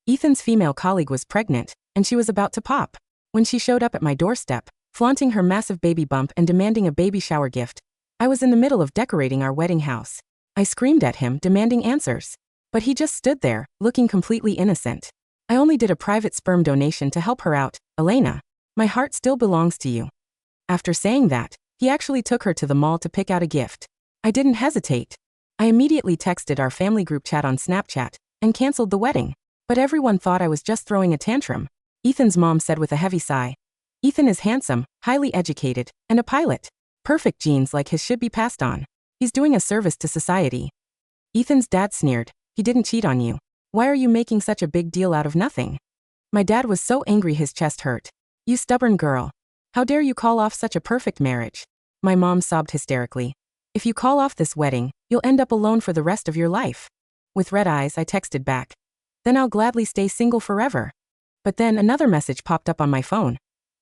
Ethan's female colleague was pregnant, and she was about to pop. When she showed up at my doorstep, flaunting her massive baby bump and demanding a baby shower gift, I was in the middle of decorating our wedding house. I screamed at him, demanding answers. But he just stood there, looking completely innocent. I only did a private sperm donation to help her out, Elena. My heart still belongs to you. After saying that, he actually took her to the mall to pick out a gift. I didn't hesitate. I immediately texted our family group chat on Snapchat and canceled the wedding. But everyone thought I was just throwing a tantrum. Ethan's mom said with a heavy sigh, "Ethan is handsome, highly educated, and a pilot. Perfect genes like his should be passed on. He's doing a service to society." Ethan's dad sneered, "He didn't cheat on you. Why are you making such a big deal out of nothing?" My dad was so angry his chest hurt. "You stubborn girl. How dare you call off such a perfect marriage?" My mom sobbed hysterically. "If you call off this wedding, you'll end up alone for the rest of your life." With red eyes, I texted back, "Then I'll gladly stay single forever." But then another message popped up on my phone.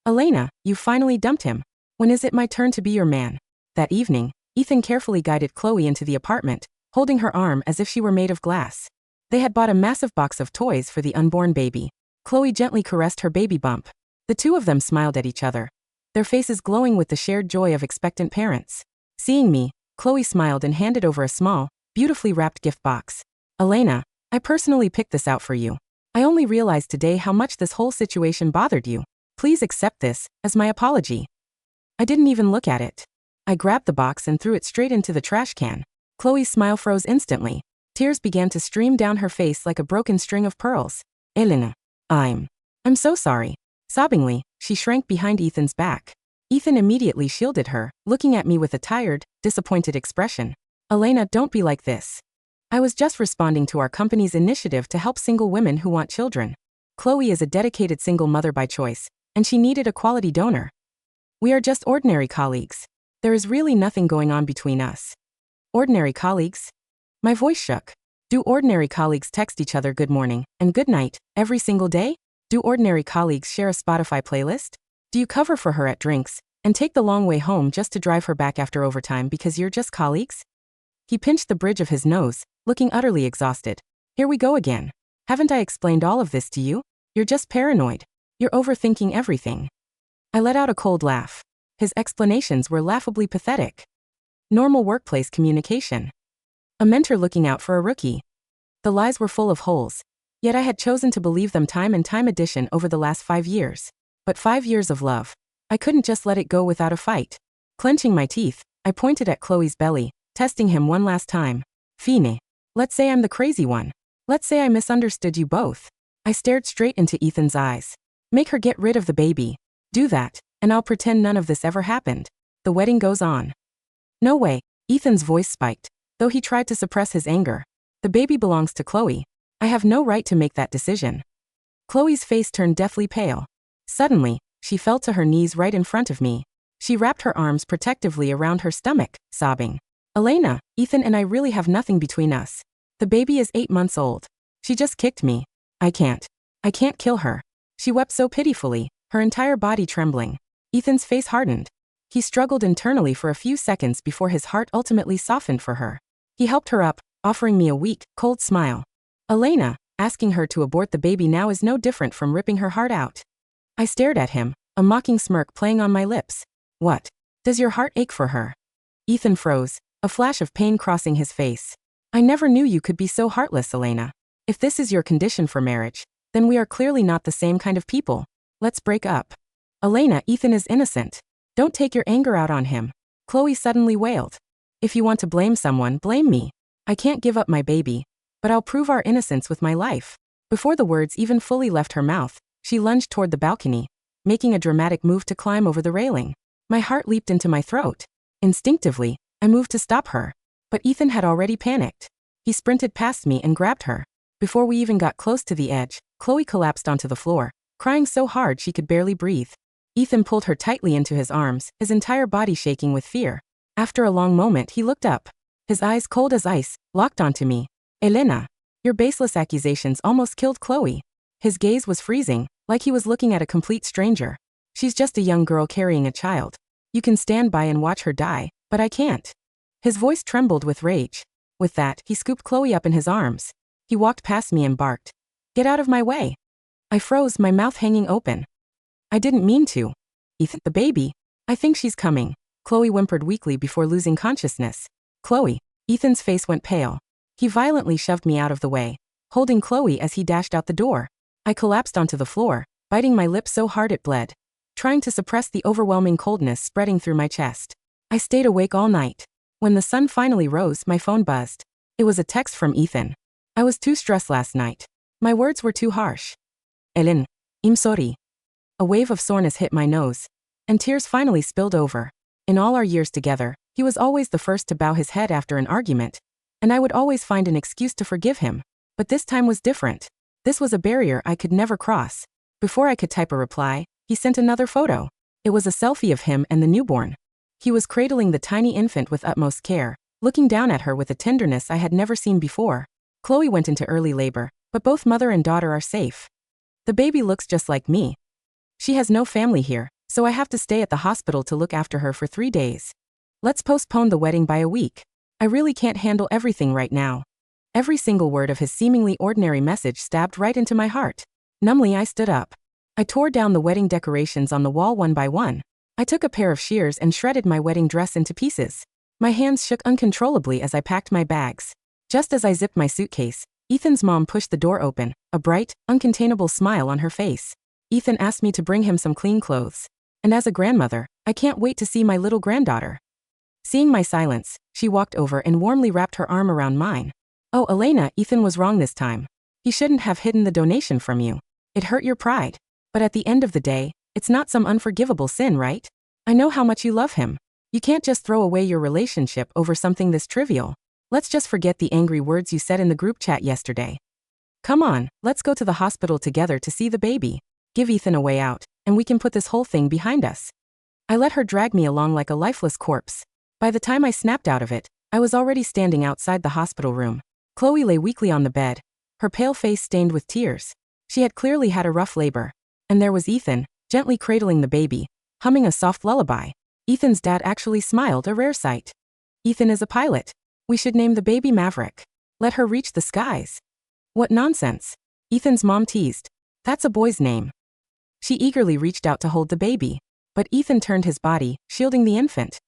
"Elena, you finally dumped him. When is it my turn to be your man?" That evening, Ethan carefully guided Chloe into the apartment, holding her arm as if she were made of glass. They had bought a massive box of toys for the unborn baby. Chloe gently caressed her baby bump. The two of them smiled at each other, their faces glowing with the shared joy of expectant parents. Seeing me, Chloe smiled and handed over a small, beautifully wrapped gift box. "Elena, I personally picked this out for you. I only realized today how much this whole situation bothered you. Please accept this as my apology." I didn't even look at it. I grabbed the box and threw it straight into the trash can. Chloe's smile froze instantly. Tears began to stream down her face like a broken string of pearls. "Elena, I'm so sorry." Sobbingly, she shrank behind Ethan's back. Ethan immediately shielded her, looking at me with a tired, disappointed expression. "Elena, don't be like this. I was just responding to our company's initiative to help single women who want children. Chloe is a dedicated single mother by choice, and she needed a quality donor. We are just ordinary colleagues. There is really nothing going on between us." "Ordinary colleagues?" My voice shook. Do ordinary colleagues text each other good morning and good night every single day? Do ordinary colleagues share a Spotify playlist? Do you cover for her at drinks and take the long way home just to drive her back after overtime because you're just colleagues? He pinched the bridge of his nose, looking utterly exhausted. "Here we go again. Haven't I explained all of this to you? You're just paranoid. You're overthinking everything." I let out a cold laugh. His explanations were laughably pathetic. Normal workplace communication. A mentor looking out for a rookie. The lies were full of holes, yet I had chosen to believe them time and time again over the last 5 years. But 5 years of love. I couldn't just let it go without a fight. Clenching my teeth, I pointed at Chloe's belly, testing him one last time. "Fine. Let's say I'm the crazy one. Let's say I misunderstood you both." I stared straight into Ethan's eyes. "Make her get rid of the baby. Do that, and I'll pretend none of this ever happened. The wedding goes on." "No way." Ethan's voice spiked, though he tried to suppress his anger. "The baby belongs to Chloe. I have no right to make that decision." Chloe's face turned deathly pale. Suddenly, she fell to her knees right in front of me. She wrapped her arms protectively around her stomach, sobbing. "Elena, Ethan and I really have nothing between us. The baby is 8 months old. She just kicked me. I can't kill her." She wept so pitifully, her entire body trembling. Ethan's face hardened. He struggled internally for a few seconds before his heart ultimately softened for her. He helped her up, offering me a weak, cold smile. "Elena, asking her to abort the baby now is no different from ripping her heart out." I stared at him, a mocking smirk playing on my lips. "What? Does your heart ache for her?" Ethan froze, a flash of pain crossing his face. "I never knew you could be so heartless, Elena. If this is your condition for marriage, then we are clearly not the same kind of people. Let's break up." "Elena, Ethan is innocent. Don't take your anger out on him." Chloe suddenly wailed. "If you want to blame someone, blame me. I can't give up my baby, but I'll prove our innocence with my life." Before the words even fully left her mouth, she lunged toward the balcony, making a dramatic move to climb over the railing. My heart leaped into my throat. Instinctively, I moved to stop her, but Ethan had already panicked. He sprinted past me and grabbed her. Before we even got close to the edge, Chloe collapsed onto the floor, crying so hard she could barely breathe. Ethan pulled her tightly into his arms, his entire body shaking with fear. After a long moment, he looked up, his eyes cold as ice, locked onto me. "Elena, your baseless accusations almost killed Chloe." His gaze was freezing, like he was looking at a complete stranger. "She's just a young girl carrying a child. You can stand by and watch her die, but I can't." His voice trembled with rage. With that, he scooped Chloe up in his arms. He walked past me and barked, Get out of my way. I froze, my mouth hanging open. I didn't mean to. Ethan, the baby. I think she's coming. Chloe whimpered weakly before losing consciousness. Chloe. Ethan's face went pale. He violently shoved me out of the way, holding Chloe as he dashed out the door. I collapsed onto the floor, biting my lip so hard it bled, trying to suppress the overwhelming coldness spreading through my chest. I stayed awake all night. When the sun finally rose, my phone buzzed. It was a text from Ethan. I was too stressed last night. My words were too harsh. Ellen, I'm sorry. A wave of soreness hit my nose, and tears finally spilled over. In all our years together, he was always the first to bow his head after an argument, and I would always find an excuse to forgive him. But this time was different. This was a barrier I could never cross. Before I could type a reply, he sent another photo. It was a selfie of him and the newborn. He was cradling the tiny infant with utmost care, looking down at her with a tenderness I had never seen before. Chloe went into early labor, but both mother and daughter are safe. The baby looks just like me. She has no family here, so I have to stay at the hospital to look after her for 3 days. Let's postpone the wedding by a week. I really can't handle everything right now. Every single word of his seemingly ordinary message stabbed right into my heart. Numbly, I stood up. I tore down the wedding decorations on the wall one by one. I took a pair of shears and shredded my wedding dress into pieces. My hands shook uncontrollably as I packed my bags. Just as I zipped my suitcase, Ethan's mom pushed the door open, a bright, uncontainable smile on her face. Ethan asked me to bring him some clean clothes. And as a grandmother, I can't wait to see my little granddaughter. Seeing my silence, she walked over and warmly wrapped her arm around mine. Oh, Elena, Ethan was wrong this time. He shouldn't have hidden the donation from you. It hurt your pride. But at the end of the day, it's not some unforgivable sin, right? I know how much you love him. You can't just throw away your relationship over something this trivial. Let's just forget the angry words you said in the group chat yesterday. Come on, let's go to the hospital together to see the baby. Give Ethan a way out, and we can put this whole thing behind us. I let her drag me along like a lifeless corpse. By the time I snapped out of it, I was already standing outside the hospital room. Chloe lay weakly on the bed, her pale face stained with tears. She had clearly had a rough labor. And there was Ethan, gently cradling the baby, humming a soft lullaby. Ethan's dad actually smiled, a rare sight. Ethan is a pilot. We should name the baby Maverick. Let her reach the skies. What nonsense. Ethan's mom teased. That's a boy's name. She eagerly reached out to hold the baby. But Ethan turned his body, shielding the infant.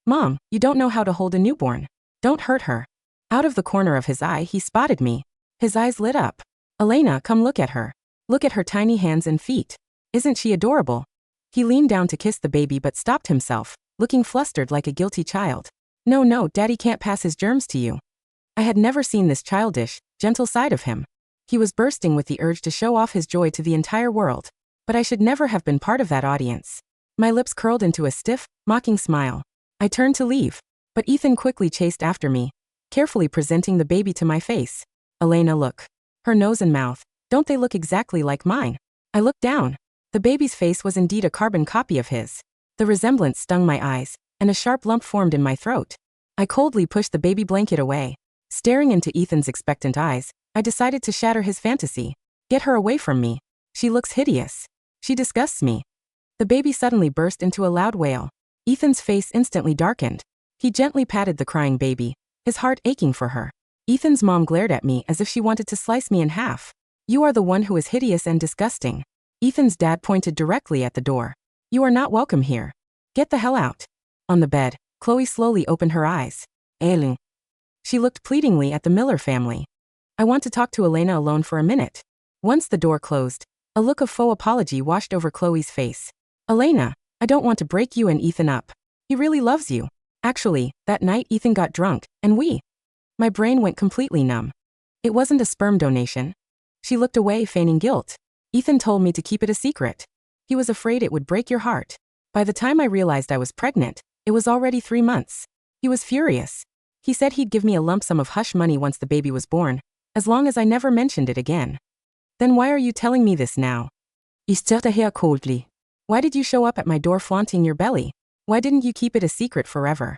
Mom, you don't know how to hold a newborn. Don't hurt her. Out of the corner of his eye, he spotted me. His eyes lit up. Elena, come look at her. Look at her tiny hands and feet. Isn't she adorable? He leaned down to kiss the baby but stopped himself, looking flustered like a guilty child. No, Daddy can't pass his germs to you. I had never seen this childish, gentle side of him. He was bursting with the urge to show off his joy to the entire world. But I should never have been part of that audience. My lips curled into a stiff, mocking smile. I turned to leave. But Ethan quickly chased after me, carefully presenting the baby to my face. Elena, look. Her nose and mouth, don't they look exactly like mine? I looked down. The baby's face was indeed a carbon copy of his. The resemblance stung my eyes, and a sharp lump formed in my throat. I coldly pushed the baby blanket away. Staring into Ethan's expectant eyes, I decided to shatter his fantasy. Get her away from me. She looks hideous. She disgusts me. The baby suddenly burst into a loud wail. Ethan's face instantly darkened. He gently patted the crying baby, his heart aching for her. Ethan's mom glared at me as if she wanted to slice me in half. You are the one who is hideous and disgusting. Ethan's dad pointed directly at the door. You are not welcome here. Get the hell out. On the bed, Chloe slowly opened her eyes. Ellen. She looked pleadingly at the Miller family. I want to talk to Elena alone for a minute. Once the door closed, a look of faux apology washed over Chloe's face. Elena, I don't want to break you and Ethan up. He really loves you. Actually, that night Ethan got drunk, and My brain went completely numb. It wasn't a sperm donation. She looked away, feigning guilt. Ethan told me to keep it a secret. He was afraid it would break your heart. By the time I realized I was pregnant, it was already 3 months. He was furious. He said he'd give me a lump sum of hush money once the baby was born, as long as I never mentioned it again. Then why are you telling me this now? He stirred her hair coldly. Why did you show up at my door flaunting your belly? Why didn't you keep it a secret forever?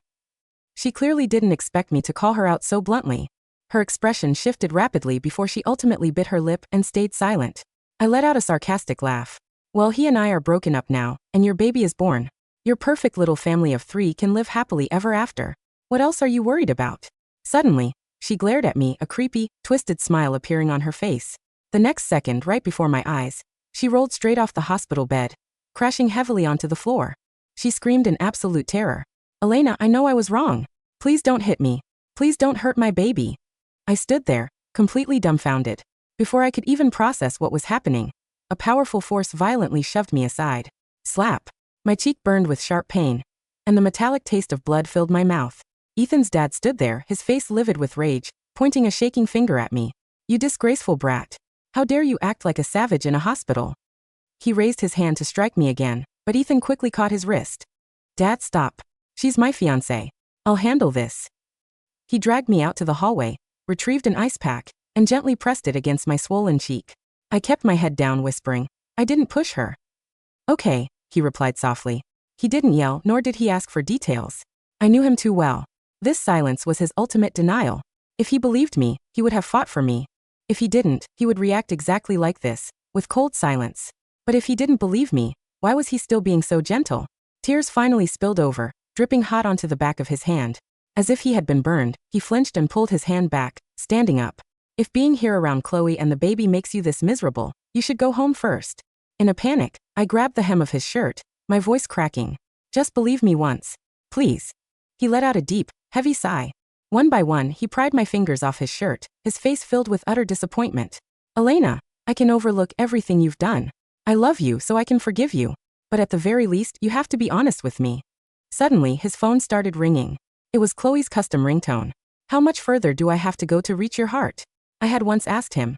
She clearly didn't expect me to call her out so bluntly. Her expression shifted rapidly before she ultimately bit her lip and stayed silent. I let out a sarcastic laugh. Well, he and I are broken up now, and your baby is born. Your perfect little family of 3 can live happily ever after. What else are you worried about? Suddenly, she glared at me, a creepy, twisted smile appearing on her face. The next second, right before my eyes, she rolled straight off the hospital bed, crashing heavily onto the floor. She screamed in absolute terror. "Elena, I know I was wrong. Please don't hit me. Please don't hurt my baby." I stood there, completely dumbfounded. Before I could even process what was happening, a powerful force violently shoved me aside. Slap. My cheek burned with sharp pain, and the metallic taste of blood filled my mouth. Ethan's dad stood there, his face livid with rage, pointing a shaking finger at me. "You disgraceful brat. How dare you act like a savage in a hospital?" He raised his hand to strike me again, but Ethan quickly caught his wrist. "Dad, stop. She's my fiancée. I'll handle this." He dragged me out to the hallway, retrieved an ice pack, and gently pressed it against my swollen cheek. I kept my head down, whispering, "I didn't push her." "Okay," he replied softly. He didn't yell, nor did he ask for details. I knew him too well. This silence was his ultimate denial. If he believed me, he would have fought for me. If he didn't, he would react exactly like this, with cold silence. But if he didn't believe me, why was he still being so gentle? Tears finally spilled over, dripping hot onto the back of his hand. As if he had been burned, he flinched and pulled his hand back, standing up. "If being here around Chloe and the baby makes you this miserable, you should go home first." In a panic, I grabbed the hem of his shirt, my voice cracking. "Just believe me once. Please." He let out a deep, heavy sigh. One by one, he pried my fingers off his shirt, his face filled with utter disappointment. "Elena, I can overlook everything you've done. I love you, so I can forgive you. But at the very least, you have to be honest with me." Suddenly, his phone started ringing. It was Chloe's custom ringtone. "How much further do I have to go to reach your heart?" I had once asked him.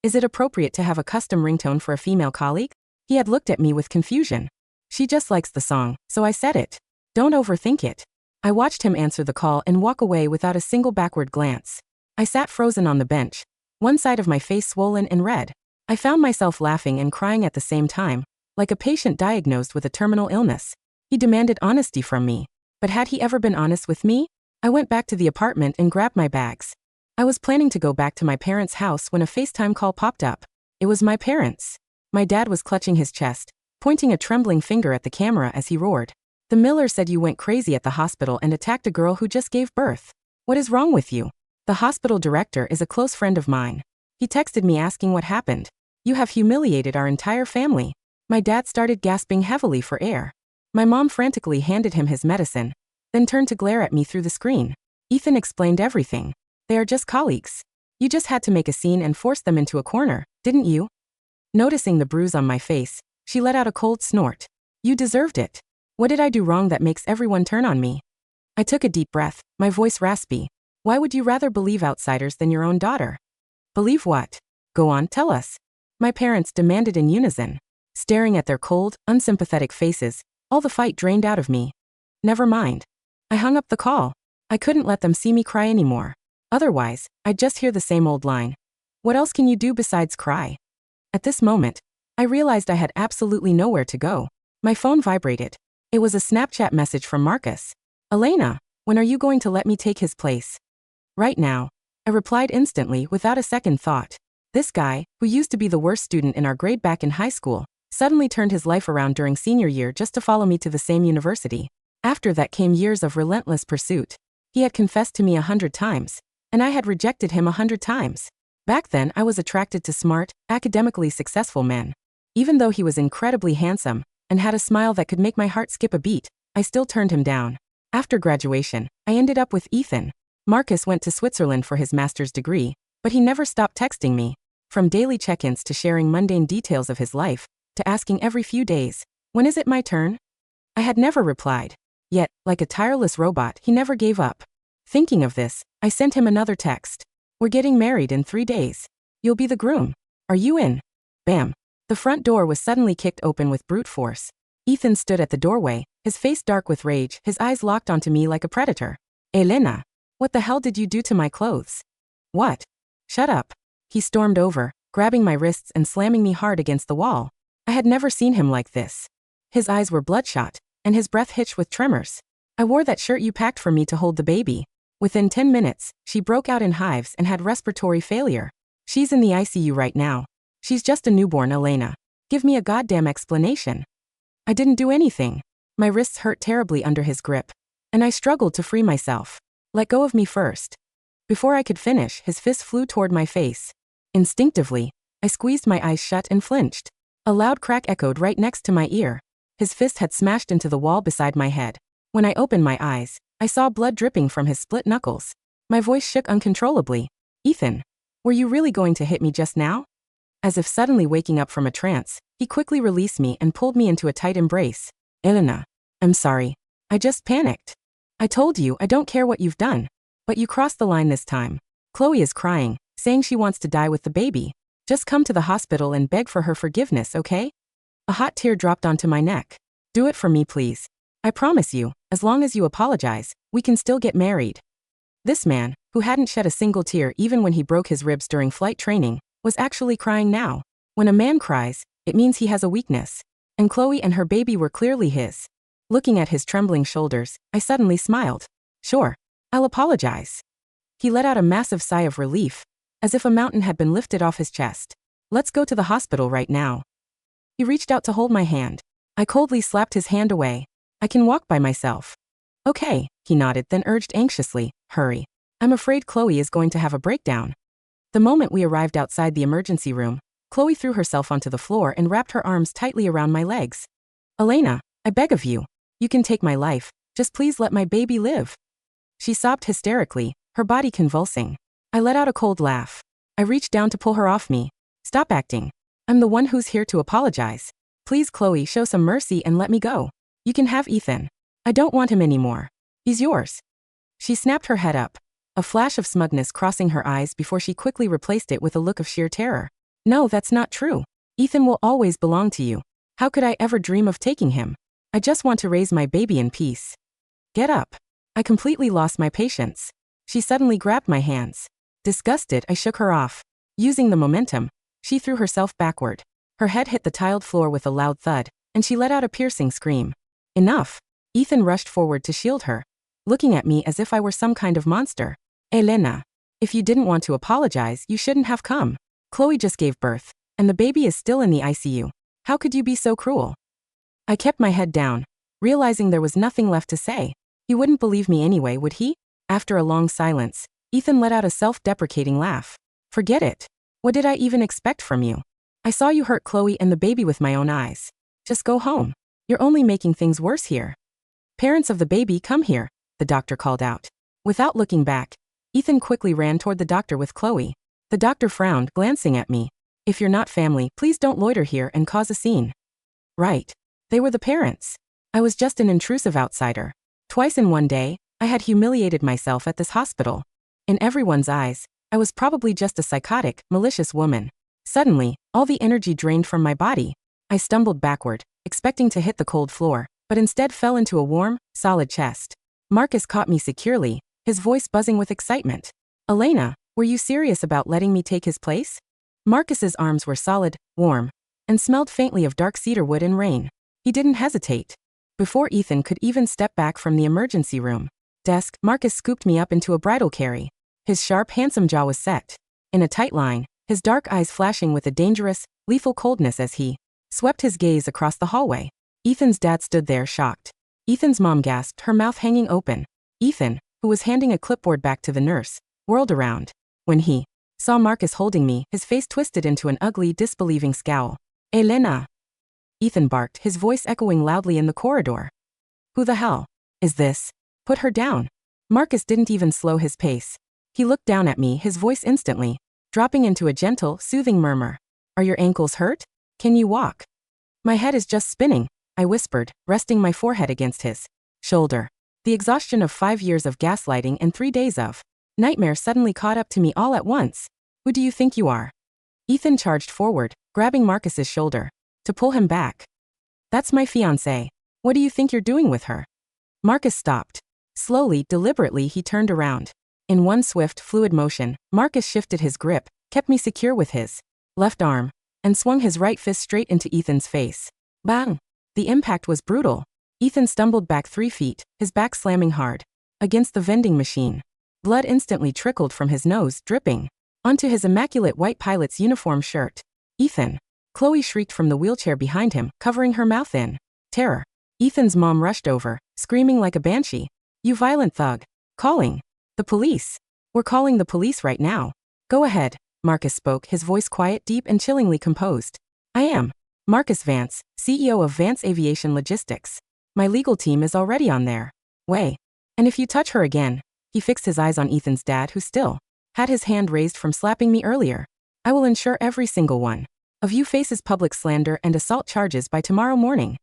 "Is it appropriate to have a custom ringtone for a female colleague?" He had looked at me with confusion. "She just likes the song, so I said it. Don't overthink it." I watched him answer the call and walk away without a single backward glance. I sat frozen on the bench, one side of my face swollen and red. I found myself laughing and crying at the same time, like a patient diagnosed with a terminal illness. He demanded honesty from me. But had he ever been honest with me? I went back to the apartment and grabbed my bags. I was planning to go back to my parents' house when a FaceTime call popped up. It was my parents. My dad was clutching his chest, pointing a trembling finger at the camera as he roared. "The Miller said you went crazy at the hospital and attacked a girl who just gave birth. What is wrong with you?" The hospital director is a close friend of mine. He texted me asking what happened. "You have humiliated our entire family." My dad started gasping heavily for air. My mom frantically handed him his medicine, then turned to glare at me through the screen. Ethan explained everything. "They are just colleagues. You just had to make a scene and force them into a corner, didn't you?" Noticing the bruise on my face, she let out a cold snort. "You deserved it. What did I do wrong that makes everyone turn on me?" I took a deep breath, my voice raspy. "Why would you rather believe outsiders than your own daughter?" "Believe what? Go on, tell us." My parents demanded in unison. Staring at their cold, unsympathetic faces, all the fight drained out of me. Never mind. I hung up the call. I couldn't let them see me cry anymore. Otherwise, I'd just hear the same old line. What else can you do besides cry? At this moment, I realized I had absolutely nowhere to go. My phone vibrated. It was a Snapchat message from Marcus. "Elena, when are you going to let me take his place?" "Right now," I replied instantly without a second thought. This guy, who used to be the worst student in our grade back in high school, suddenly turned his life around during senior year just to follow me to the same university. After that came years of relentless pursuit. He had confessed to me 100 times, and I had rejected him 100 times. Back then, I was attracted to smart, academically successful men. Even though he was incredibly handsome and had a smile that could make my heart skip a beat, I still turned him down. After graduation, I ended up with Ethan. Marcus went to Switzerland for his master's degree, but he never stopped texting me. From daily check-ins to sharing mundane details of his life, to asking every few days, "When is it my turn?" I had never replied. Yet, like a tireless robot, he never gave up. Thinking of this, I sent him another text. "We're getting married in 3 days. You'll be the groom. Are you in?" Bam. The front door was suddenly kicked open with brute force. Ethan stood at the doorway, his face dark with rage, his eyes locked onto me like a predator. "Elena, what the hell did you do to my clothes?" "What?" "Shut up." He stormed over, grabbing my wrists and slamming me hard against the wall. I had never seen him like this. His eyes were bloodshot, and his breath hitched with tremors. "I wore that shirt you packed for me to hold the baby." Within 10 minutes, she broke out in hives and had respiratory failure. "She's in the ICU right now. She's just a newborn, Elena. Give me a goddamn explanation." I didn't do anything. My wrists hurt terribly under his grip, and I struggled to free myself. "Let go of me first." Before I could finish, his fist flew toward my face. Instinctively, I squeezed my eyes shut and flinched. A loud crack echoed right next to my ear. His fist had smashed into the wall beside my head. When I opened my eyes, I saw blood dripping from his split knuckles. My voice shook uncontrollably. Ethan, were you really going to hit me just now? As if suddenly waking up from a trance, he quickly released me and pulled me into a tight embrace. Elena, I'm sorry. I just panicked. I told you I don't care what you've done. But you crossed the line this time. Chloe is crying, saying she wants to die with the baby. Just come to the hospital and beg for her forgiveness, okay? A hot tear dropped onto my neck. Do it for me, please. I promise you, as long as you apologize, we can still get married. This man, who hadn't shed a single tear even when he broke his ribs during flight training, was actually crying now. When a man cries, it means he has a weakness. And Chloe and her baby were clearly his. Looking at his trembling shoulders, I suddenly smiled. Sure, I'll apologize. He let out a massive sigh of relief, as if a mountain had been lifted off his chest. Let's go to the hospital right now. He reached out to hold my hand. I coldly slapped his hand away. I can walk by myself. Okay, he nodded, then urged anxiously, hurry. I'm afraid Chloe is going to have a breakdown. The moment we arrived outside the emergency room, Chloe threw herself onto the floor and wrapped her arms tightly around my legs. Elena, I beg of you. You can take my life, just please let my baby live. She sobbed hysterically, her body convulsing. I let out a cold laugh. I reached down to pull her off me. Stop acting. I'm the one who's here to apologize. Please, Chloe, show some mercy and let me go. You can have Ethan. I don't want him anymore. He's yours. She snapped her head up, a flash of smugness crossing her eyes before she quickly replaced it with a look of sheer terror. No, that's not true. Ethan will always belong to you. How could I ever dream of taking him? I just want to raise my baby in peace. Get up. I completely lost my patience. She suddenly grabbed my hands. Disgusted, I shook her off. Using the momentum, she threw herself backward. Her head hit the tiled floor with a loud thud, and she let out a piercing scream. Enough. Ethan rushed forward to shield her, looking at me as if I were some kind of monster. Elena, if you didn't want to apologize, you shouldn't have come. Chloe just gave birth, and the baby is still in the ICU. How could you be so cruel? I kept my head down, realizing there was nothing left to say. He wouldn't believe me anyway, would he? After a long silence, Ethan let out a self-deprecating laugh. Forget it. What did I even expect from you? I saw you hurt Chloe and the baby with my own eyes. Just go home. You're only making things worse here. Parents of the baby, come here, the doctor called out. Without looking back, Ethan quickly ran toward the doctor with Chloe. The doctor frowned, glancing at me. If you're not family, please don't loiter here and cause a scene. Right. They were the parents. I was just an intrusive outsider. Twice in one day, I had humiliated myself at this hospital. In everyone's eyes, I was probably just a psychotic, malicious woman. Suddenly, all the energy drained from my body. I stumbled backward, expecting to hit the cold floor, but instead fell into a warm, solid chest. Marcus caught me securely, his voice buzzing with excitement. Elena, were you serious about letting me take his place? Marcus's arms were solid, warm, and smelled faintly of dark cedar wood and rain. He didn't hesitate. Before Ethan could even step back from the emergency room desk, Marcus scooped me up into a bridal carry. His sharp, handsome jaw was set in a tight line, his dark eyes flashing with a dangerous, lethal coldness as he swept his gaze across the hallway. Ethan's dad stood there, shocked. Ethan's mom gasped, her mouth hanging open. Ethan, who was handing a clipboard back to the nurse, whirled around. When he saw Marcus holding me, his face twisted into an ugly, disbelieving scowl. Elena! Ethan barked, his voice echoing loudly in the corridor. Who the hell is this? Put her down. Marcus didn't even slow his pace. He looked down at me, his voice instantly dropping into a gentle, soothing murmur. Are your ankles hurt? Can you walk? My head is just spinning, I whispered, resting my forehead against his shoulder. The exhaustion of 5 years of gaslighting and 3 days of nightmare suddenly caught up to me all at once. Who do you think you are? Ethan charged forward, grabbing Marcus's shoulder to pull him back. That's my fiancée. What do you think you're doing with her? Marcus stopped. Slowly, deliberately, he turned around. In one swift, fluid motion, Marcus shifted his grip, kept me secure with his left arm, and swung his right fist straight into Ethan's face. Bang! The impact was brutal. Ethan stumbled back 3 feet, his back slamming hard against the vending machine. Blood instantly trickled from his nose, dripping onto his immaculate white pilot's uniform shirt. Ethan! Chloe shrieked from the wheelchair behind him, covering her mouth in terror. Ethan's mom rushed over, screaming like a banshee. You violent thug. Calling the police. We're calling the police right now. Go ahead, Marcus spoke, his voice quiet, deep, and chillingly composed. I am Marcus Vance, CEO of Vance Aviation Logistics. My legal team is already on their way. And if you touch her again, he fixed his eyes on Ethan's dad, who still had his hand raised from slapping me earlier. I will ensure every single one of you faces public slander and assault charges by tomorrow morning.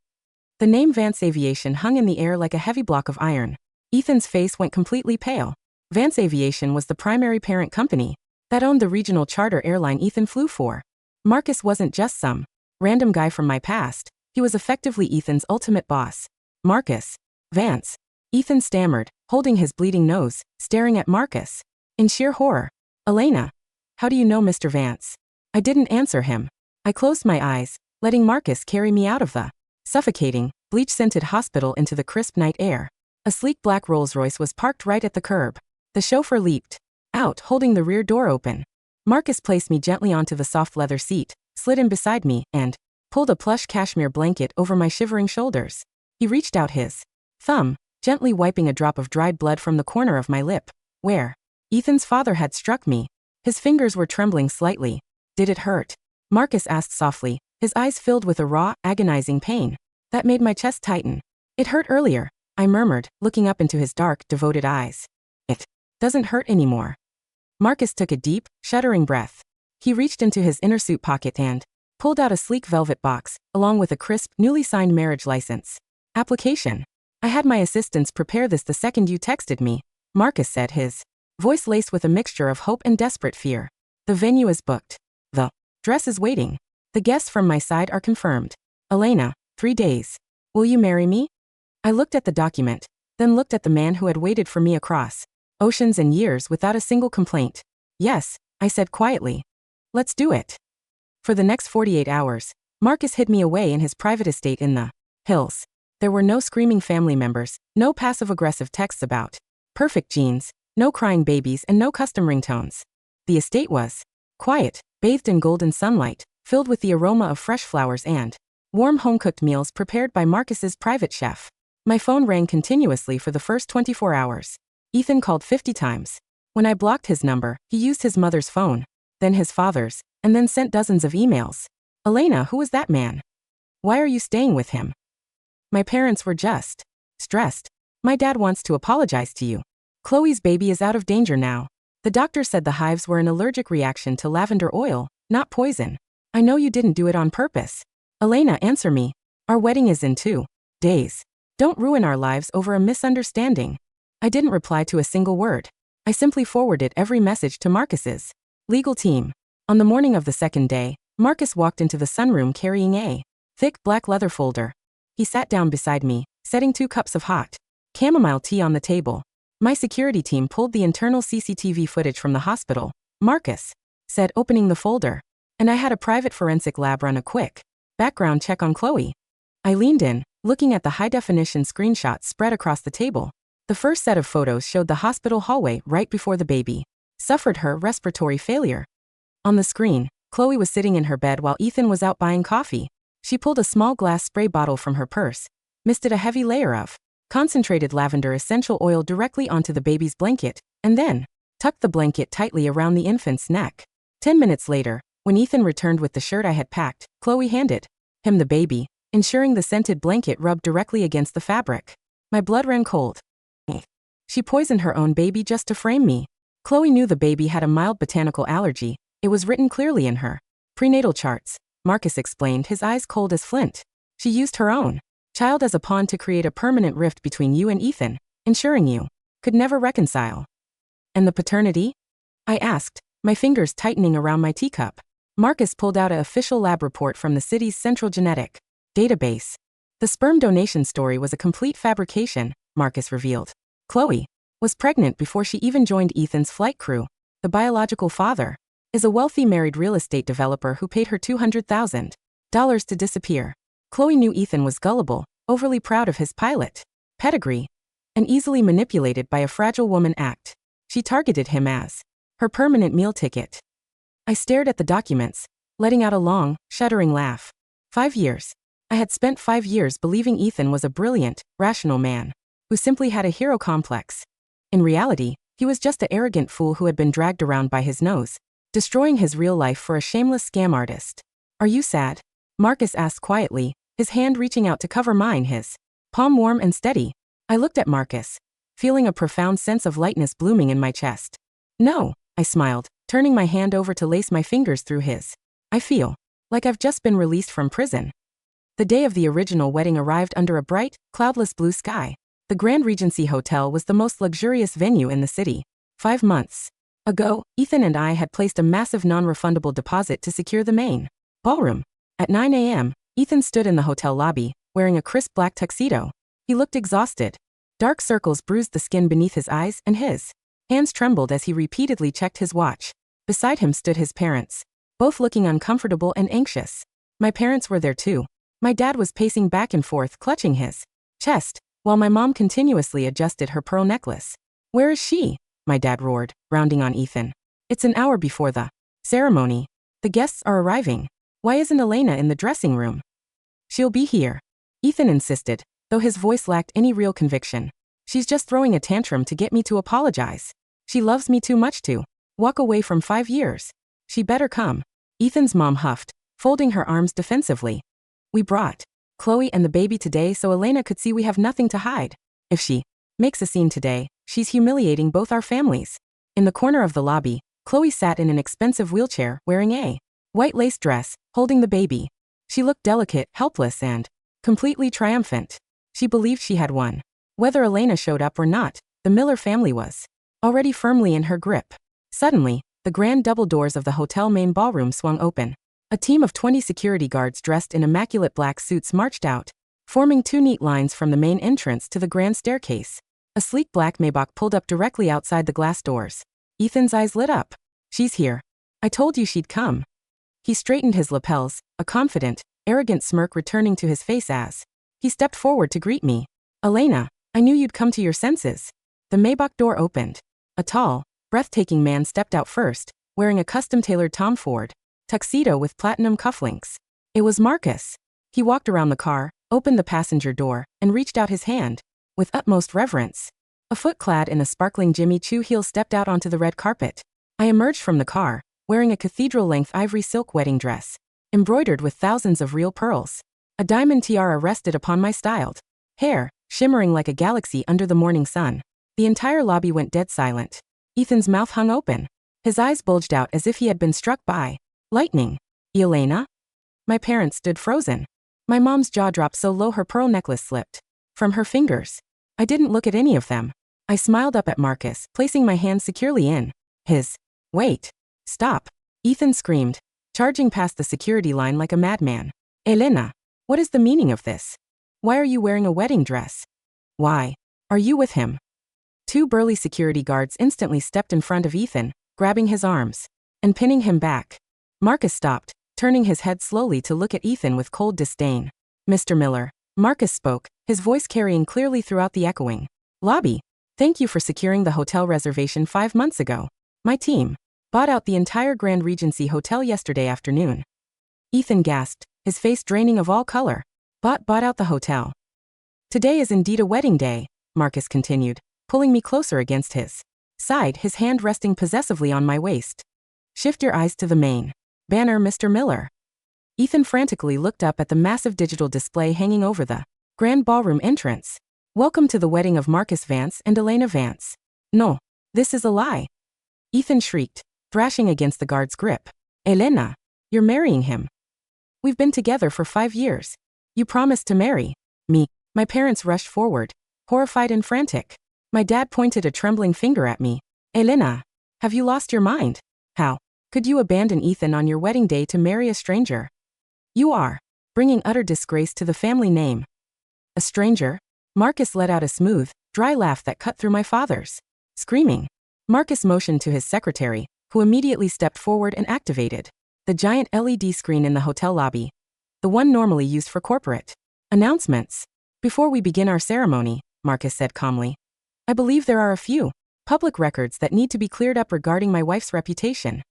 The name Vance Aviation hung in the air like a heavy block of iron. Ethan's face went completely pale. Vance Aviation was the primary parent company that owned the regional charter airline Ethan flew for. Marcus wasn't just some random guy from my past, he was effectively Ethan's ultimate boss. Marcus Vance. Ethan stammered, holding his bleeding nose, staring at Marcus in sheer horror. Elena, how do you know Mr. Vance? I didn't answer him. I closed my eyes, letting Marcus carry me out of the suffocating, bleach-scented hospital into the crisp night air. A sleek black Rolls-Royce was parked right at the curb. The chauffeur leaped out, holding the rear door open. Marcus placed me gently onto the soft leather seat, slid in beside me, and pulled a plush cashmere blanket over my shivering shoulders. He reached out his thumb, gently wiping a drop of dried blood from the corner of my lip, where Ethan's father had struck me. His fingers were trembling slightly. Did it hurt? Marcus asked softly, his eyes filled with a raw, agonizing pain that made my chest tighten. It hurt earlier, I murmured, looking up into his dark, devoted eyes. It doesn't hurt anymore. Marcus took a deep, shuddering breath. He reached into his inner suit pocket and pulled out a sleek velvet box, along with a crisp, newly signed marriage license application. I had my assistants prepare this the second you texted me, Marcus said, his voice laced with a mixture of hope and desperate fear. The venue is booked. The dress is waiting. The guests from my side are confirmed. Elena, 3 days. Will you marry me? I looked at the document, then looked at the man who had waited for me across oceans and years without a single complaint. Yes, I said quietly. Let's do it. For the next 48 hours, Marcus hid me away in his private estate in the hills. There were no screaming family members, no passive-aggressive texts about perfect genes, no crying babies, and no custom ringtones. The estate was quiet, bathed in golden sunlight, filled with the aroma of fresh flowers and warm home-cooked meals prepared by Marcus's private chef. My phone rang continuously for the first 24 hours. Ethan called 50 times. When I blocked his number, he used his mother's phone, then his father's, and then sent dozens of emails. Elena, who was that man? Why are you staying with him? My parents were just stressed. My dad wants to apologize to you. Chloe's baby is out of danger now. The doctor said the hives were an allergic reaction to lavender oil, not poison. I know you didn't do it on purpose. Elena, answer me. Our wedding is in 2 days. Don't ruin our lives over a misunderstanding. I didn't reply to a single word. I simply forwarded every message to Marcus's legal team. On the morning of the second day, Marcus walked into the sunroom carrying a thick black leather folder. He sat down beside me, setting 2 cups of hot chamomile tea on the table. My security team pulled the internal CCTV footage from the hospital, Marcus said, opening the folder. And I had a private forensic lab run a quick background check on Chloe. I leaned in, looking at the high-definition screenshots spread across the table. The first set of photos showed the hospital hallway right before the baby suffered her respiratory failure. On the screen, Chloe was sitting in her bed while Ethan was out buying coffee. She pulled a small glass spray bottle from her purse, misted a heavy layer of concentrated lavender essential oil directly onto the baby's blanket, and then tucked the blanket tightly around the infant's neck. 10 minutes later, when Ethan returned with the shirt I had packed, Chloe handed him the baby, ensuring the scented blanket rubbed directly against the fabric. My blood ran cold. She poisoned her own baby just to frame me. Chloe knew the baby had a mild botanical allergy. It was written clearly in her prenatal charts, Marcus explained, his eyes cold as flint. She used her own child as a pawn to create a permanent rift between you and Ethan, ensuring you could never reconcile. And the paternity? I asked, my fingers tightening around my teacup. Marcus pulled out an official lab report from the city's central genetic database. The sperm donation story was a complete fabrication, Marcus revealed. Chloe was pregnant before she even joined Ethan's flight crew. The biological father is a wealthy married real estate developer who paid her $200,000 to disappear. Chloe knew Ethan was gullible, overly proud of his pilot pedigree, and easily manipulated by a fragile woman act. She targeted him as her permanent meal ticket. I stared at the documents, letting out a long, shuddering laugh. 5 years. I had spent 5 years believing Ethan was a brilliant, rational man who simply had a hero complex. In reality, he was just an arrogant fool who had been dragged around by his nose. destroying his real life for a shameless scam artist. Are you sad? Marcus asked quietly, his hand reaching out to cover mine, his palm warm and steady. I looked at Marcus, feeling a profound sense of lightness blooming in my chest. No, I smiled, turning my hand over to lace my fingers through his. I feel like I've just been released from prison. The day of the original wedding arrived under a bright, cloudless blue sky. The Grand Regency Hotel was the most luxurious venue in the city. 5 months ago, Ethan and I had placed a massive non-refundable deposit to secure the main ballroom. At 9 a.m., Ethan stood in the hotel lobby, wearing a crisp black tuxedo. He looked exhausted. Dark circles bruised the skin beneath his eyes, and his hands trembled as he repeatedly checked his watch. Beside him stood his parents, both looking uncomfortable and anxious. My parents were there too. My dad was pacing back and forth, clutching his chest, while my mom continuously adjusted her pearl necklace. Where is she? My dad roared, rounding on Ethan. It's an hour before the ceremony. The guests are arriving. Why isn't Elena in the dressing room? She'll be here, Ethan insisted, though his voice lacked any real conviction. She's just throwing a tantrum to get me to apologize. She loves me too much to walk away from 5 years. She better come. Ethan's mom huffed, folding her arms defensively. We brought Chloe and the baby today so Elena could see we have nothing to hide. If she makes a scene today, she's humiliating both our families. In the corner of the lobby, Chloe sat in an expensive wheelchair, wearing a white lace dress, holding the baby. She looked delicate, helpless, and completely triumphant. She believed she had won. Whether Elena showed up or not, the Miller family was already firmly in her grip. Suddenly, the grand double doors of the hotel main ballroom swung open. A team of 20 security guards dressed in immaculate black suits marched out, forming 2 neat lines from the main entrance to the grand staircase. A sleek black Maybach pulled up directly outside the glass doors. Ethan's eyes lit up. She's here. I told you she'd come. He straightened his lapels, a confident, arrogant smirk returning to his face as he stepped forward to greet me. Elena, I knew you'd come to your senses. The Maybach door opened. A tall, breathtaking man stepped out first, wearing a custom-tailored Tom Ford tuxedo with platinum cufflinks. It was Marcus. He walked around the car, opened the passenger door, and reached out his hand with utmost reverence. A foot clad in a sparkling Jimmy Choo heel stepped out onto the red carpet. I emerged from the car, wearing a cathedral-length ivory silk wedding dress, embroidered with thousands of real pearls. A diamond tiara rested upon my styled hair, shimmering like a galaxy under the morning sun. The entire lobby went dead silent. Ethan's mouth hung open. His eyes bulged out as if he had been struck by lightning. Elena? My parents stood frozen. My mom's jaw dropped so low her pearl necklace slipped from her fingers. I didn't look at any of them. I smiled up at Marcus, placing my hand securely in his. Wait. Stop. Ethan screamed, charging past the security line like a madman. Elena, what is the meaning of this? Why are you wearing a wedding dress? Why are you with him? 2 burly security guards instantly stepped in front of Ethan, grabbing his arms and pinning him back. Marcus stopped, turning his head slowly to look at Ethan with cold disdain. Mr. Miller, Marcus spoke, his voice carrying clearly throughout the echoing lobby. Thank you for securing the hotel reservation 5 months ago. My team bought out the entire Grand Regency Hotel yesterday afternoon. Ethan gasped, his face draining of all color. Bought out the hotel. Today is indeed a wedding day, Marcus continued, pulling me closer against his side, his hand resting possessively on my waist. Shift your eyes to the main banner, Mr. Miller. Ethan frantically looked up at the massive digital display hanging over the grand ballroom entrance. Welcome to the wedding of Marcus Vance and Elena Vance. No, this is a lie. Ethan shrieked, thrashing against the guard's grip. Elena, you're marrying him. We've been together for 5 years. You promised to marry me. My parents rushed forward, horrified and frantic. My dad pointed a trembling finger at me. Elena, have you lost your mind? How could you abandon Ethan on your wedding day to marry a stranger? You are bringing utter disgrace to the family name. A stranger? Marcus let out a smooth, dry laugh that cut through my father's screaming. Marcus motioned to his secretary, who immediately stepped forward and activated the giant LED screen in the hotel lobby, the one normally used for corporate announcements. Before we begin our ceremony, Marcus said calmly, I believe there are a few public records that need to be cleared up regarding my wife's reputation.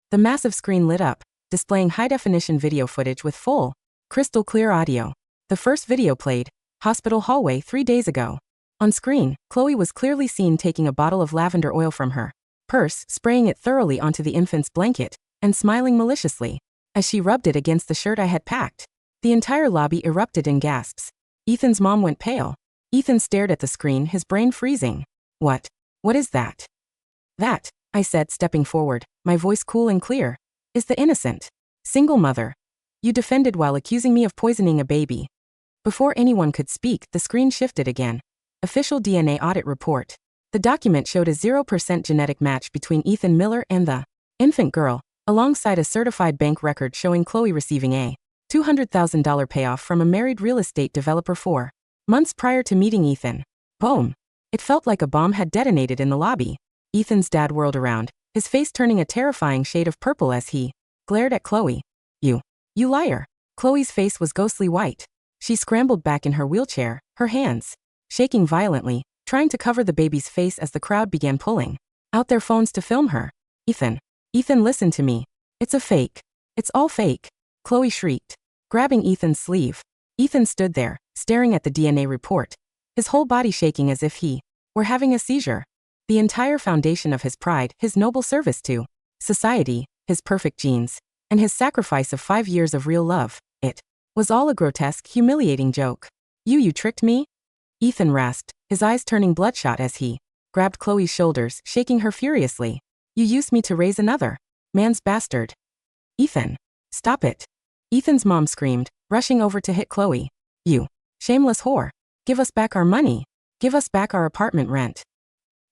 The massive screen lit up, displaying high-definition video footage with full, crystal-clear audio. The first video played, hospital hallway 3 days ago. On screen, Chloe was clearly seen taking a bottle of lavender oil from her purse, spraying it thoroughly onto the infant's blanket, and smiling maliciously. As she rubbed it against the shirt I had packed, the entire lobby erupted in gasps. Ethan's mom went pale. Ethan stared at the screen, his brain freezing. What? What is that? That, I said, stepping forward, my voice cool and clear, is the innocent single mother you defended while accusing me of poisoning a baby. Before anyone could speak, the screen shifted again. Official DNA audit report. The document showed a 0% genetic match between Ethan Miller and the infant girl, alongside a certified bank record showing Chloe receiving a $200,000 payoff from a married real estate developer 4 months prior to meeting Ethan. Boom. It felt like a bomb had detonated in the lobby. Ethan's dad whirled around, his face turning a terrifying shade of purple as he glared at Chloe. You liar. Chloe's face was ghostly white. She scrambled back in her wheelchair, her hands shaking violently, trying to cover the baby's face as the crowd began pulling out their phones to film her. Ethan, listen to me. It's a fake. It's all fake. Chloe shrieked, grabbing Ethan's sleeve. Ethan stood there, staring at the DNA report, his whole body shaking as if he were having a seizure. The entire foundation of his pride, his noble service to society, his perfect genes, and his sacrifice of 5 years of real love, it was all a grotesque, humiliating joke. You tricked me? Ethan rasped, his eyes turning bloodshot as he grabbed Chloe's shoulders, shaking her furiously. You used me to raise another man's bastard. Ethan, stop it. Ethan's mom screamed, rushing over to hit Chloe. You shameless whore. Give us back our money. Give us back our apartment rent.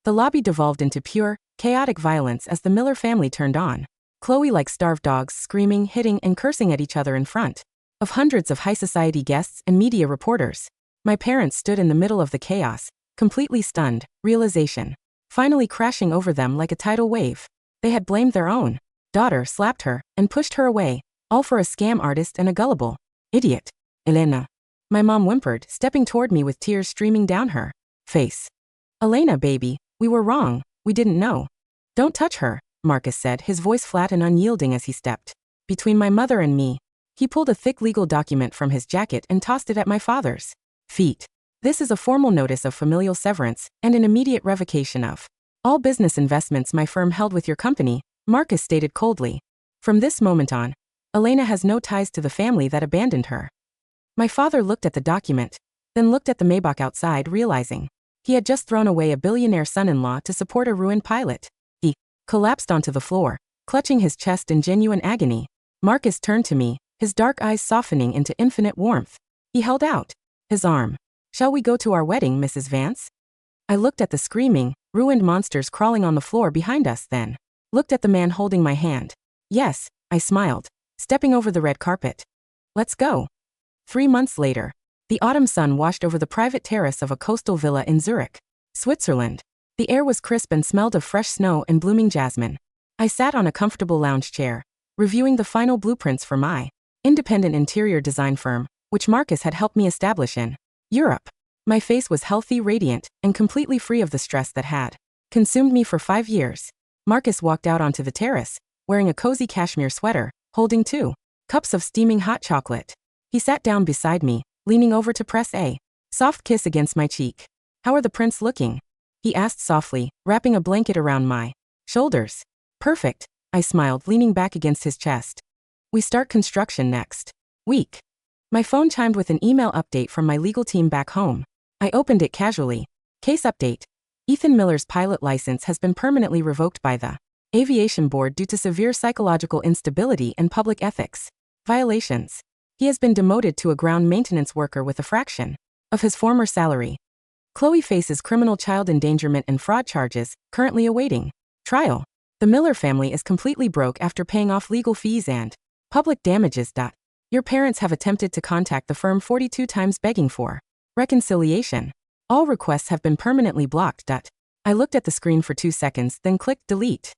The lobby devolved into pure, chaotic violence as the Miller family turned on. Chloe like starved dogs, screaming, hitting, and cursing at each other in front of hundreds of high society guests and media reporters. My parents stood in the middle of the chaos, completely stunned, realization finally crashing over them like a tidal wave. They had blamed their own daughter, slapped her, and pushed her away, all for a scam artist and a gullible idiot. Elena. My mom whimpered, stepping toward me with tears streaming down her face. Elena, baby, we were wrong, we didn't know. Don't touch her, Marcus said, his voice flat and unyielding as he stepped between my mother and me. He pulled a thick legal document from his jacket and tossed it at my father's feet. This is a formal notice of familial severance and an immediate revocation of all business investments my firm held with your company, Marcus stated coldly. From this moment on, Elena has no ties to the family that abandoned her. My father looked at the document, then looked at the Maybach outside, realizing he had just thrown away a billionaire son-in-law to support a ruined pilot. He collapsed onto the floor, clutching his chest in genuine agony. Marcus turned to me, his dark eyes softening into infinite warmth. He held out his arm. Shall we go to our wedding, Mrs. Vance? I looked at the screaming, ruined monsters crawling on the floor behind us, then looked at the man holding my hand. Yes, I smiled, stepping over the red carpet. Let's go. 3 months later, the autumn sun washed over the private terrace of a coastal villa in Zurich, Switzerland. The air was crisp and smelled of fresh snow and blooming jasmine. I sat on a comfortable lounge chair, reviewing the final blueprints for my independent interior design firm, which Marcus had helped me establish in Europe. My face was healthy, radiant, and completely free of the stress that had consumed me for 5 years. Marcus walked out onto the terrace, wearing a cozy cashmere sweater, holding 2 cups of steaming hot chocolate. He sat down beside me, leaning over to press a soft kiss against my cheek. How are the prints looking? He asked softly, wrapping a blanket around my shoulders. Perfect, I smiled, leaning back against his chest. We start construction next week. My phone chimed with an email update from my legal team back home. I opened it casually. Case update. Ethan Miller's pilot license has been permanently revoked by the Aviation Board due to severe psychological instability and public ethics violations. He has been demoted to a ground maintenance worker with a fraction of his former salary. Chloe faces criminal child endangerment and fraud charges, currently awaiting trial. The Miller family is completely broke after paying off legal fees and public damages. Your parents have attempted to contact the firm 42 times begging for reconciliation. All requests have been permanently blocked. I looked at the screen for 2 seconds, then clicked delete.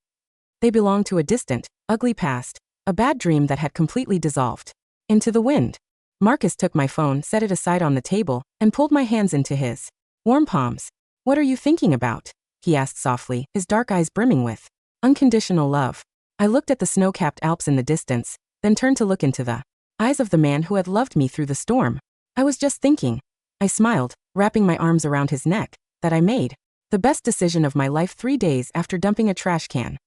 They belong to a distant, ugly past, a bad dream that had completely dissolved into the wind. Marcus took my phone, set it aside on the table, and pulled my hands into his warm palms. What are you thinking about? He asked softly, his dark eyes brimming with unconditional love. I looked at the snow-capped Alps in the distance, then turned to look into the eyes of the man who had loved me through the storm. I was just thinking. I smiled, wrapping my arms around his neck, that I made The best decision of my life 3 days after dumping a trash can.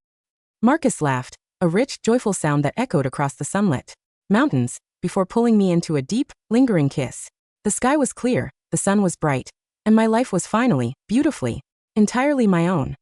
Marcus laughed, a rich, joyful sound that echoed across the sunlit mountains, before pulling me into a deep, lingering kiss. The sky was clear, the sun was bright, and my life was finally, beautifully, entirely my own.